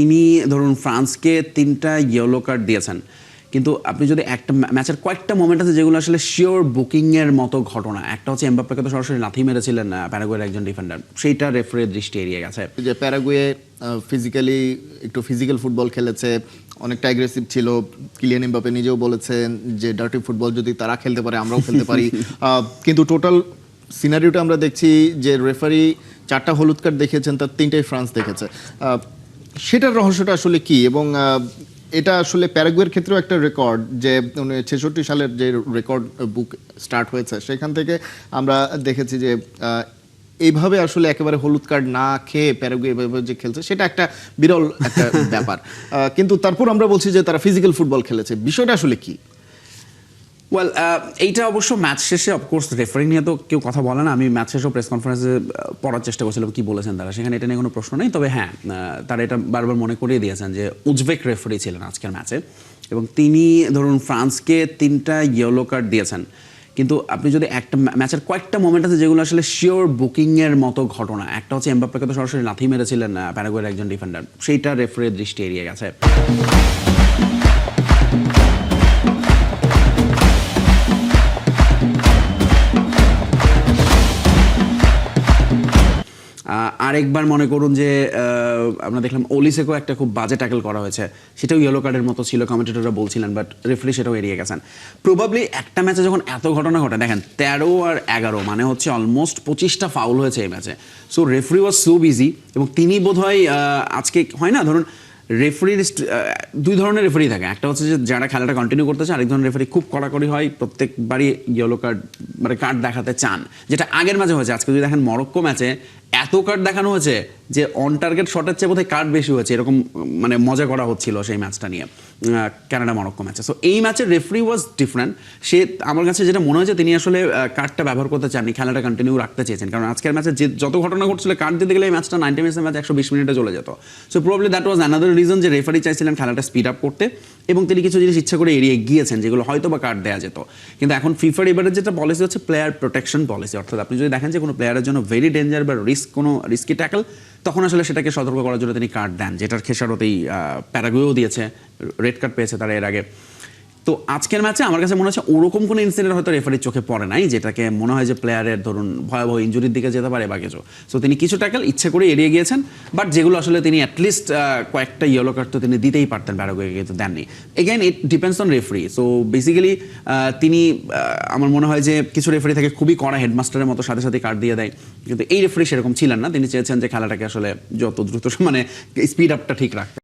তিনি ধরুন ফ্রান্সকে ৩টা ইয়েলো কার্ড দিয়েছেন, কিন্তু আপনি যদি একটা ম্যাচের কয়েকটা মোমেন্ট আছে যেগুলো আসলে শিওর বুকিং এর মতো ঘটনা। একটা হচ্ছে এমবাপ্পেকে তো সরাসরি লাথি মেরেছিলেন প্যারাগুয়ের একজন ডিফেন্ডার, সেইটা রেফারির দৃষ্টি এড়িয়ে গেছে। যে প্যারাগুয়ে ফিজিক্যালি একটু ফিজিক্যাল ফুটবল খেলেছে, অনেকটা অ্যাগ্রেসিভ ছিল। কিলিয়ান এমবাপ্পে নিজেও বলেছেন যে ডার্টি ফুটবল যদি তারা খেলতে পারে আমরাও খেলতে পারি। কিন্তু টোটাল সিনারিওটা আমরা দেখছি যে রেফারি 4টা হলুদ কার্ড দেখিয়েছেন, তার 3টাই ফ্রান্স দেখেছে। সেটার রহস্যটা আসলে কি? এবং এটা আসলে প্যারাগুয়ের ক্ষেত্রেও একটা রেকর্ড, যে 1966 সালের যে রেকর্ড বুক স্টার্ট হয়েছে সেখান থেকে আমরা দেখেছি যে এইভাবে আসলে একেবারে হলুদ কার্ড না খেয়ে প্যারাগুয়ে এভাবে যে খেলছে সেটা একটা বিরল একটা ব্যাপার। কিন্তু তারপর আমরা বলছি যে তারা ফিজিক্যাল ফুটবল খেলেছে, বিষয়টা আসলে কি? ওয়েল, এইটা অবশ্য ম্যাচ শেষে অফকোর্স রেফারি নিয়ে তো কেউ কথা বলে না। আমি ম্যাচ শেষে প্রেস কনফারেন্সে পড়ার চেষ্টা করছিলাম কি বলেছেন তারা, সেখানে এটা নিয়ে কোনো প্রশ্ন নেই। তবে হ্যাঁ, তারা এটা বারবার মনে করিয়ে দিয়েছেন যে উজবেক রেফারি ছিলেন আজকের ম্যাচে, এবং তিনি ধরুন ফ্রান্সকে 3টা ইয়েলো কার্ড দিয়েছেন, কিন্তু আপনি যদি একটা ম্যাচের কয়েকটা মোমেন্ট আছে যেগুলো আসলে শিওর বুকিং এর মতো ঘটনা। একটা হচ্ছে এমবাপ্পেকে তো সরাসরি লাথি মেরেছিলেন প্যারাগুয়ের একজন ডিফেন্ডার, সেইটা রেফারির দৃষ্টি এড়িয়ে গেছে। আরেকবার মনে করুন যে আমরা দেখলাম ওলিসেকেও একটা খুব বাজে ট্যাকল করা হয়েছে, সেটাও ইয়েলো কার্ডের মতো ছিল, কমেন্টেটররা বলছিলেন, বাট রেফারি সেটাও এড়িয়ে গেছেন। প্রবাবলি একটা ম্যাচে যখন এত ঘটনা ঘটে, দেখেন 13 আর 11 মানে হচ্ছে অলমোস্ট 25টা ফাউল হয়েছে এই ম্যাচে। So referee was so busy, এবং তিনি বোধহয় আজকে হয় না, ধরুন রেফারির 2 ধরনের রেফারি থাকে। একটা হচ্ছে যে যারা খেলাটা কন্টিনিউ করতে চায়, আরেক ধরনের রেফারি খুব কড়াকড়ি হয়, প্রত্যেকবারই ইয়েলো কার্ড মানে কার্ড দেখাতে চান, যেটা আগের ম্যাচে হয়েছে। আজকে যদি দেখেন মরক্কো ম্যাচে এত কার্ড দেখানো হয়েছে যে অন টার্গেট শটের চেয়ে বোধহয় কার্ড বেশি হয়েছে, এরকম মানে মজা করা হচ্ছিল সেই ম্যাচটা নিয়ে, কানাডা মরক্কো ম্যাচে। সো এই ম্যাচের রেফারি ওয়াজ ডিফারেন্ট। সে আমার কাছে যেটা মনে হয়েছে তিনি আসলে কার্ডটা ব্যবহার করতে চাননি, খেলাটা কন্টিনিউ রাখতে চেয়েছেন, কারণ আজকের ম্যাচে যে যত ঘটনা ঘটছিল কার্ড দিতে গেলে এই ম্যাচটা 90 মিনিটের ম্যাচ 120 মিনিটে চলে যেত। So probably that was another reason যে রেফারি চাইছিলেন খেলাটা স্পিড আপ করতে, এবং তিনি কিছু জিনিস ইচ্ছা করে এড়িয়ে গিয়েছেন যেগুলো হয়তো বা কার্ড দেওয়া যেত। কিন্তু এখন ফিফার এবারে যেটা পলিসি হচ্ছে প্লেয়ার প্রোটেকশন পলিসি, অর্থাৎ আপনি যদি দেখেন যে কোনো প্লেয়ারের জন্য ভেরি ডেঞ্জার বা কোনো রিস্কি ট্যাকল, তখন আসলে সেটাকে সতর্ক করার জন্য তিনি কার্ড দেন, যেটার খেসারতেই প্যারাগুয়েও দিয়েছে, রেড কার্ড পেয়েছে তারা এর আগে। তো আজকের ম্যাচে আমার কাছে মনে হচ্ছে ওরকম কোনো ইনসিডেন্ট হয়তো রেফারির চোখে পড়ে নাই, যেটাকে মনে হয় যে প্লেয়ারের ধরুন ভয়াবহ ইনজুরির দিকে যেতে পারে বা কিছু। সো তিনি কিছু ট্যাকল ইচ্ছে করে এড়িয়ে গিয়েছেন, বাট যেগুলো আসলে তিনি অ্যাটলিস্ট কয়েকটা ইয়েলো কার্ড তো তিনি দিতেই পারতেন, প্যারাগুয়েকে কিন্তু দেননি। Again it depends on referee. So basically তিনি আমার মনে হয় যে কিছু রেফারি থেকে খুবই কড়া হেডমাস্টারের মতো সাথে সাথে কার্ড দিয়ে দেয়, কিন্তু এই রেফারি সেরকম ছিলেন না। তিনি চেয়েছেন যে খেলাটাকে আসলে যত দ্রুত মানে স্পিড আপটা ঠিক রাখতে।